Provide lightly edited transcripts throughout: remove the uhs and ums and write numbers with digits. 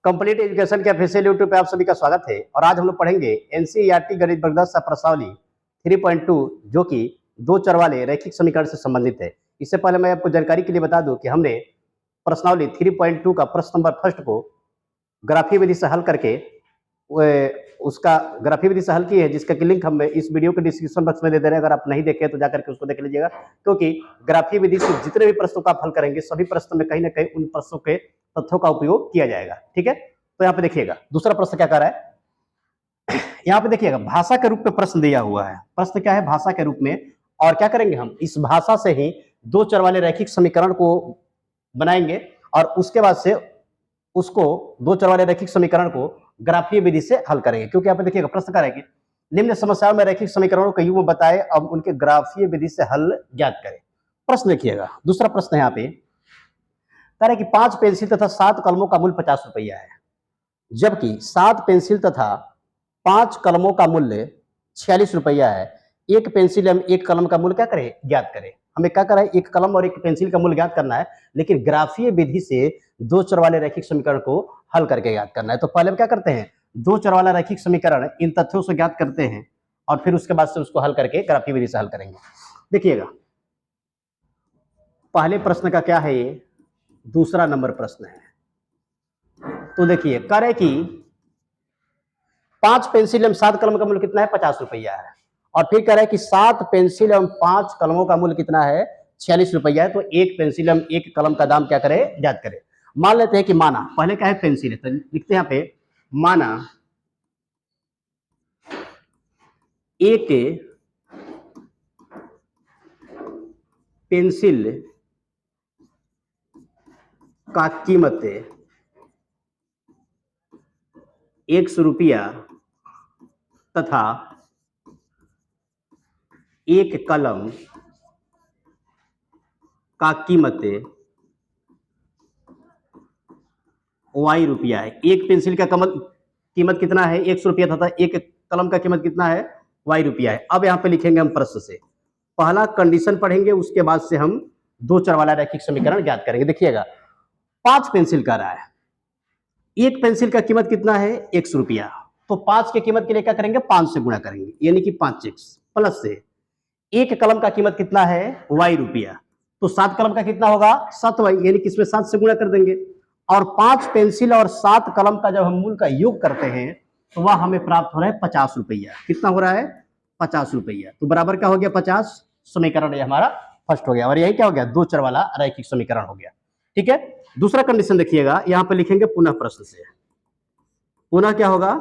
Complete education के official YouTube पे आप सभी का स्वागत है। और आज हम लोग पढ़ेंगे एनसीईआरटी गणित वर्गदर्श प्रश्नावली 3.2 जो कि दो चर वाले रैखिक समीकरण से संबंधित है। इससे पहले मैं आपको जानकारी के लिए बता दूं कि हमने प्रश्नावली 3.2 का प्रश्न नंबर फर्स्ट को ग्राफीय विधि से हल करके उसका ग्राफीय विधि से हल की है, जिसका कि लिंक हम इस वीडियो के डिस्क्रिप्शन बॉक्स में दे दे रहे हैं। अगर आप नहीं देखे तो जाकर के उसको देख लीजिएगा, क्योंकि ग्राफीय विधि से जितने भी प्रश्नों का आप हल करेंगे सभी प्रश्नों में कहीं ना कहीं उन प्रश्नों के तथ्यों का उपयोग किया जाएगा। ठीक है, तो यहाँ पे देखिएगा दूसरा प्रश्न क्या कर रहा है। यहाँ पे देखिएगा भाषा के रूप में प्रश्न दिया हुआ है। प्रश्न क्या है? भाषा के रूप में। और क्या करेंगे हम? इस भाषा से ही दो चर वाले रैखिक समीकरण को बनाएंगे और उसके बाद से उसको दो चर वाले रैखिक समीकरण को ग्राफीय विधि से हल करेंगे। क्योंकि यहाँ पे देखिएगा प्रश्न क्या रहेगी, निम्न समस्याओं में रैखिक समीकरणों का युग्म बताए, अब उनके ग्राफीय विधि से हल ज्ञात करें। प्रश्न देखिएगा, दूसरा प्रश्न है यहाँ पे कह रहे कि 5 पेंसिल तथा 7 कलमों का मूल्य 50 रुपया है, जबकि 7 पेंसिल तथा 5 कलमों का मूल्य 46 रुपया है। एक पेंसिल एवं एक कलम का मूल्य क्या करें? ज्ञात करें। हमें क्या करा है? एक कलम और एक पेंसिल का मूल्य ज्ञात करना है, लेकिन ग्राफीय विधि से दो चर वाले रैखिक समीकरण को हल करके ज्ञात करना है। तो पहले हम क्या करते हैं? दो चर वाला रैखिक समीकरण इन तथ्यों से ज्ञात करते हैं और फिर उसके बाद से उसको हल करके ग्राफीय विधि से हल करेंगे। देखिएगा पहले प्रश्न का क्या है, ये दूसरा नंबर प्रश्न है। तो देखिए कह रहे कि 5 पेंसिल एवं 7 कलम का मूल्य कितना है? 50 रुपया है। और फिर कह रहा है कि 7 पेंसिल एवं 5 कलमों का मूल्य कितना है? 46 रुपया है। तो एक पेंसिल एवं एक कलम का दाम क्या करे? ज्ञात करे। मान लेते हैं कि माना, पहले क्या है? पेंसिल है, तो लिखते हैं यहाँ पे माना एक पेंसिल का कीमत 100 रुपया तथा एक कलम का कीमत y रुपया है। एक पेंसिल का कीमत कितना है? 100 रुपया तथा एक कलम का कीमत कितना है? y रुपया है। अब यहाँ पे लिखेंगे हम प्रश्न से पहला कंडीशन पढ़ेंगे, उसके बाद से हम दो चर वाला रैखिक समीकरण ज्ञात करेंगे। देखिएगा 5 पेंसिल का रहा है, एक पेंसिल का कीमत कितना है? 100 रुपया। तो 5 की कीमत के लिए क्या करेंगे? 5 से गुणा करेंगे, यानी कि 5x प्लस से एक कलम का कीमत कितना है? y रुपया। तो 7 कलम का कितना होगा? 7y, यानी कि इसमें 7 से गुणा कर देंगे। और 5 पेंसिल और 7 कलम का जब हम मूल का योग करते हैं तो वह हमें प्राप्त हो रहा है 50 रुपया। कितना हो रहा है? 50 रुपया। तो बराबर क्या हो गया? 50। समीकरण ये हमारा फर्स्ट हो गया। और यही क्या हो गया? दो चर वाला रैखिक समीकरण हो गया। ठीक है, दूसरा कंडीशन देखिएगा, यहां पे लिखेंगे पुनः प्रश्न से। पुनः क्या होगा?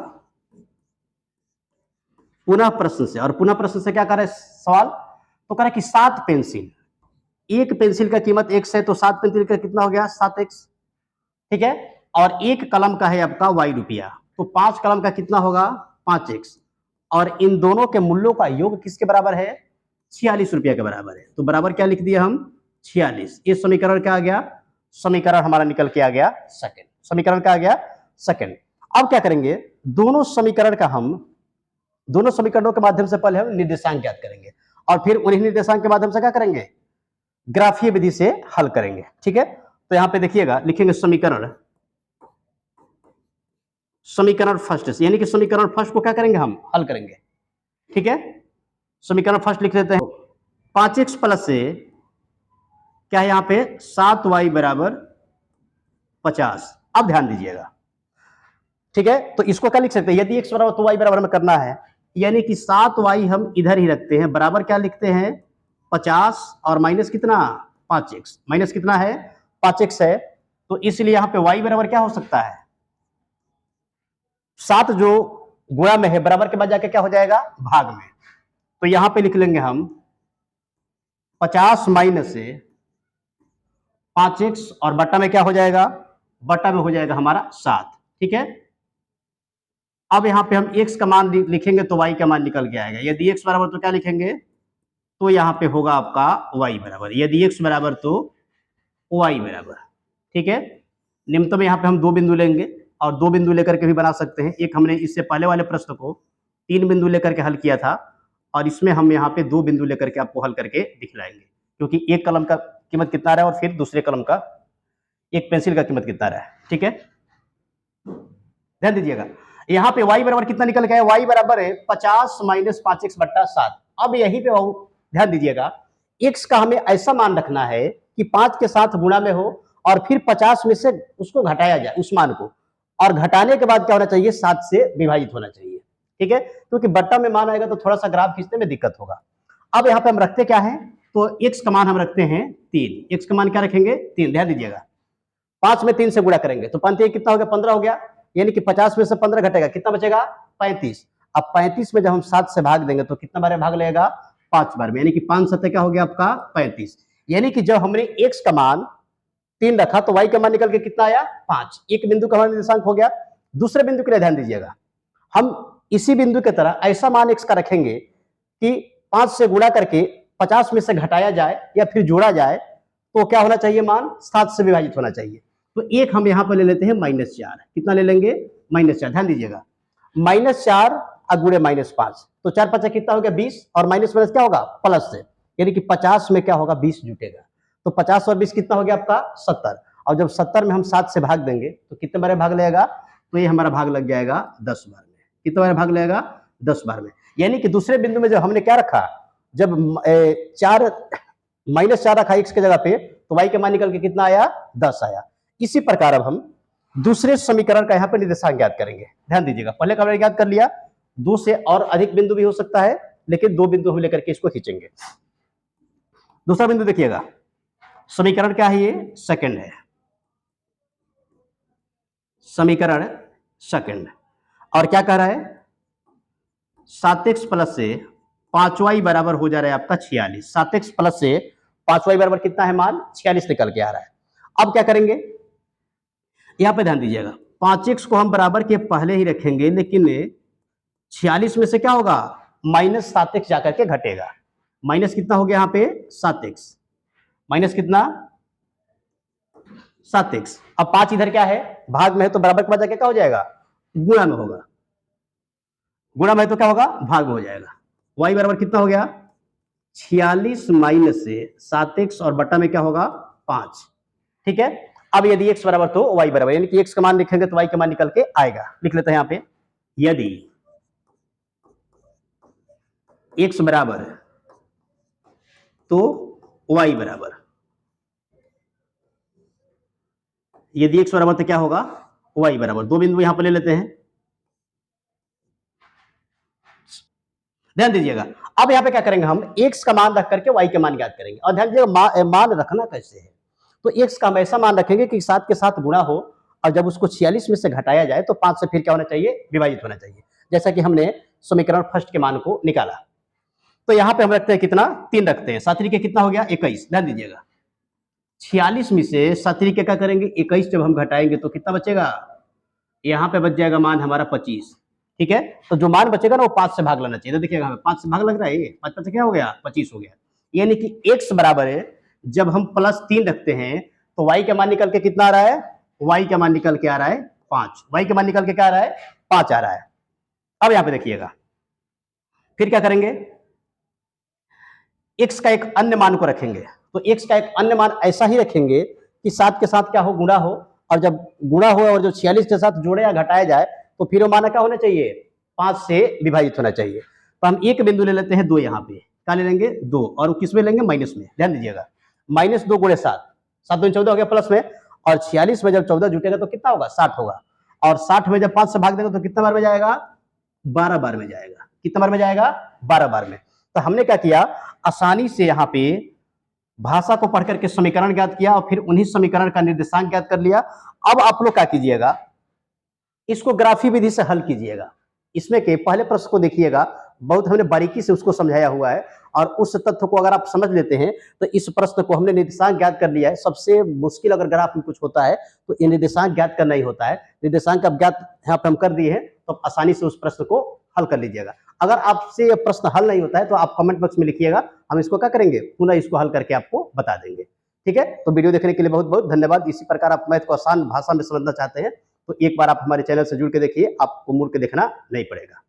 पुनः प्रश्न से। और पुनः प्रश्न से क्या करे सवाल? तो करे कि 7 पेंसिल, एक पेंसिल का कीमत x है, तो 7 पेंसिल का कितना हो गया? 7x। ठीक है, और एक कलम का है आपका y रुपया, तो 5 कलम का कितना होगा? 5x। और इन दोनों के मूल्यों का योग किसके बराबर है? 46 रुपया के बराबर है। तो बराबर क्या लिख दिया हम? 46। इस समीकरण क्या आ गया? समीकरण हमारा निकल के आ गया सेकंड। समीकरण क्या आ गया? सेकंड। अब क्या करेंगे? दोनों समीकरणों के माध्यम से पहले हम निर्देशांक ज्ञात करेंगे और फिर उन्हीं निर्देशांक के माध्यम से क्या करेंगे? ग्राफीय विधि से हल करेंगे। ठीक है, तो यहां पे देखिएगा लिखेंगे समीकरण फर्स्ट से, यानी कि समीकरण फर्स्ट को क्या करेंगे? हम हल करेंगे। ठीक है, समीकरण फर्स्ट लिख देते हैं 5x प्लस से क्या है यहां पे? 7y बराबर 50। अब ध्यान दीजिएगा, ठीक है, तो इसको क्या लिख सकते हैं? यदि x बराबर तो y बराबर में करना है, यानी कि 7y हम इधर ही रखते हैं, बराबर क्या लिखते हैं? 50 और माइनस कितना? 5x। माइनस कितना है? 5x है। तो इसलिए यहां पे y बराबर क्या हो सकता है? 7 जो गुणा में है, बराबर के बाद जाके क्या हो जाएगा? भाग में। तो यहां पे लिख लेंगे हम 50 माइनस से 5x और बट्टा में क्या हो जाएगा? बट्टा में हो जाएगा हमारा 7। ठीक है, अब यहां पे हम x का मान लिखेंगे तो y का मान निकल के आएगा। यदि x बराबर तो क्या लिखेंगे? तो यहां पे होगा आपका y बराबर। यदि x बराबर तो y बराबर। ठीक है, निम्नतम यहां पे हम 2 बिंदु लेंगे और 2 बिंदु लेकर के भी बना सकते हैं। एक हमने इससे पहले वाले प्रश्न को 3 बिंदु लेकर के हल किया था और इसमें हम यहाँ पे 2 बिंदु लेकर के आपको हल करके दिखलाएंगे, क्योंकि एक कलम का कीमत कितना रहा है और फिर दूसरे कलम का, एक पेंसिल का कीमत कितना रहा है। ठीक है, ध्यान दीजिएगा, यहाँ पे y बराबर कितना निकल गया है, y बराबर है 50 माइनस 5x बट्टा 7। अब यहीं पे ध्यान दीजिएगा, x का हमें ऐसा मान रखना है कि 5 के साथ गुणा में हो और फिर 50 में से उसको घटाया जाए, उस मान को, और घटाने के बाद क्या होना चाहिए, 7 से विभाजित होना चाहिए। ठीक है, क्योंकि बट्टा में मान आएगा तो थोड़ा सा ग्राफ खींचने में दिक्कत होगा। अब यहाँ पे हम रखते क्या है, तो x का मान हम रखते हैं 3। x का मान क्या रखेंगे, 3। ध्यान दीजिएगा, 5 में 3 से गुणा करेंगे तो 5 कितना हो गया, 15 हो गया, यानी कि 50 में से 15 घटेगा, कितना बचेगा, 35। अब 35 में जब हम 7 से भाग देंगे तो कितना बार भाग लगेगा, 5 बार में, यानी कि 5 7 क्या हो गया आपका 35। यानी कि जब हमने x का मान 3 रखा तो y का मान निकल के कितना आया, 5। एक बिंदु का हमारा निर्देशांक हो गया। दूसरे बिंदु के लिए ध्यान दीजिएगा, हम इसी बिंदु की तरह ऐसा मान x का रखेंगे कि 5 से गुणा करके 50 में से घटाया जाए या फिर जोड़ा जाए तो क्या होना चाहिए, मान 7 से विभाजित होना चाहिए। तो एक हम यहां पर ले लेते हैं -4। कितना ले लेंगे, -4। ध्यान दीजिएगा, -4 गुणे -5 तो 4 5 कितना हो गया, 20, और माइनस क्या होगा, प्लस से, यानी कि 50 में क्या होगा, 20 जुटेगा। तो 50 और 20 कितना हो गया आपका 70। और जब 70 में हम 7 से भाग देंगे तो कितने बार भाग लगेगा, तो ये हमारा भाग लग जाएगा 10 बार में। कितने बार भाग लगेगा, 10 बार में। यानी कि दूसरे बिंदु में जब हमने क्या रखा, जब -4 रखा x की जगह पे तो y का मान निकल के कितना आया, 10 आया। इसी प्रकार अब हम दूसरे समीकरण का यहाँ पे निर्देशांक ज्ञात करेंगे। ध्यान दीजिएगा, पहले का ज्ञात कर लिया, 2 से और अधिक बिंदु भी हो सकता है, लेकिन 2 बिंदु हम लेकर के इसको खींचेंगे। दूसरा बिंदु देखिएगा, समीकरण क्या है, ये सेकंड है, समीकरण सेकंड। और क्या कह रहा है, 7x प्लस से 5y बराबर हो जा रहा है आपका 46। 7x प्लस से 5y बराबर कितना है, मान 46 निकल के आ रहा है। अब क्या करेंगे, यहां पे ध्यान दीजिएगा, 5x को हम बराबर के पहले ही रखेंगे, लेकिन 46 में से क्या होगा, -7x जाकर के घटेगा। माइनस कितना हो गया यहाँ पे, 7x, माइनस कितना, 7x। अब 5 इधर क्या है, भाग में है, तो बराबर के बाद जाके क्या हो जाएगा, गुणा में होगा, गुणा में तो क्या होगा, भाग में हो जाएगा। y बराबर कितना हो गया, 46 माइनस से 7x और बटा में क्या होगा, 5। ठीक है, अब यदि x बराबर तो y बराबर, यानी कि x का मान लिखेंगे तो y का मान निकल के आएगा। लिख लेते हैं यहाँ पे, यदि x बराबर तो y बराबर, यदि x बराबर तो क्या होगा, y बराबर। 2 बिंदु यहां पर ले लेते हैं, ध्यान दीजिएगा। अब यहाँ पे क्या करेंगे, हम x का मान रख करके y के मान ज्ञात करेंगे। और ध्यान दीजिएगा, मान रखना कैसे है, तो x का हम ऐसा मान रखेंगे कि 7 के साथ गुणा हो, और जब उसको 46 में से घटाया जाए तो 5 से फिर क्या होना चाहिए, विभाजित होना चाहिए, जैसा कि हमने समीकरण फर्स्ट के मान को निकाला। तो यहाँ पे हम रखते हैं कितना, 3 रखते हैं, 7 के कितना हो गया, 21। ध्यान दीजिएगा, 46 में से 7 के क्या करेंगे, 21 जब हम घटाएंगे तो कितना बचेगा, यहाँ पे बच जाएगा मान हमारा 25। ठीक है, तो जो मान बचेगा ना वो 5 से भाग लेना चाहिए। तो देखिएगा, हमें 5 से भाग लग रहा है, 5 से क्या हो गया, 25 हो गया। यानी कि x बराबर है, जब हम +3 रखते हैं तो y का मान निकल के कितना आ रहा है, y का मान निकल के आ रहा है 5। y का मान निकल के क्या आ रहा है, 5 आ रहा है। अब यहाँ पे देखिएगा, फिर क्या करेंगे, x का एक अन्य मान को रखेंगे। तो x का एक अन्य मान ऐसा ही रखेंगे कि 7 के साथ क्या हो, गुणा हो, और जब गुणा हो और जो 46 के साथ जोड़े या घटाया जाए तो फिर वो मान क्या होना चाहिए, 5 से विभाजित होना चाहिए। तो हम एक बिंदु ले लेते हैं 2, यहाँ पे क्या ले लेंगे, 2, और किस में लेंगे, माइनस में। ध्यान दीजिएगा, -2 गुणे 7, 7 दूनी 14 हो गया प्लस में, और 46 में जब 14 जुटेगा तो कितना होगा, 60 होगा। और 60 में जब 5 से भाग देंगे तो कितना बार में जाएगा, 12 बार में जाएगा। कितना बार में जाएगा, 12 बार में। तो हमने क्या किया, आसानी से यहाँ पे भाषा को पढ़ करके समीकरण ज्ञात किया और फिर उन्हीं समीकरण का निर्देशांक ज्ञात कर लिया। अब आप लोग क्या कीजिएगा, इसको ग्राफी विधि से हल कीजिएगा। इसमें के पहले प्रश्न को देखिएगा, बहुत हमने बारीकी से उसको समझाया हुआ है, और उस तथ्य को अगर आप समझ लेते हैं तो इस प्रश्न को हमने निर्देशांक ज्ञात कर लिया है। सबसे मुश्किल अगर ग्राफ में कुछ होता है तो ये निर्देशांक ज्ञात करना ही होता है। निर्देशांक अब ज्ञात यहाँ पे हम कर दिए हैं, तो आसानी से उस प्रश्न को हल कर लीजिएगा। अगर आपसे ये प्रश्न हल नहीं होता है तो आप कमेंट बॉक्स में लिखिएगा, हम इसको क्या करेंगे, पुनः इसको हल करके आपको बता देंगे। ठीक है, तो वीडियो देखने के लिए बहुत बहुत धन्यवाद। इसी प्रकार आप मैथ को आसान भाषा में समझना चाहते हैं तो एक बार आप हमारे चैनल से जुड़ के देखिए, आपको मुड़ के देखना नहीं पड़ेगा।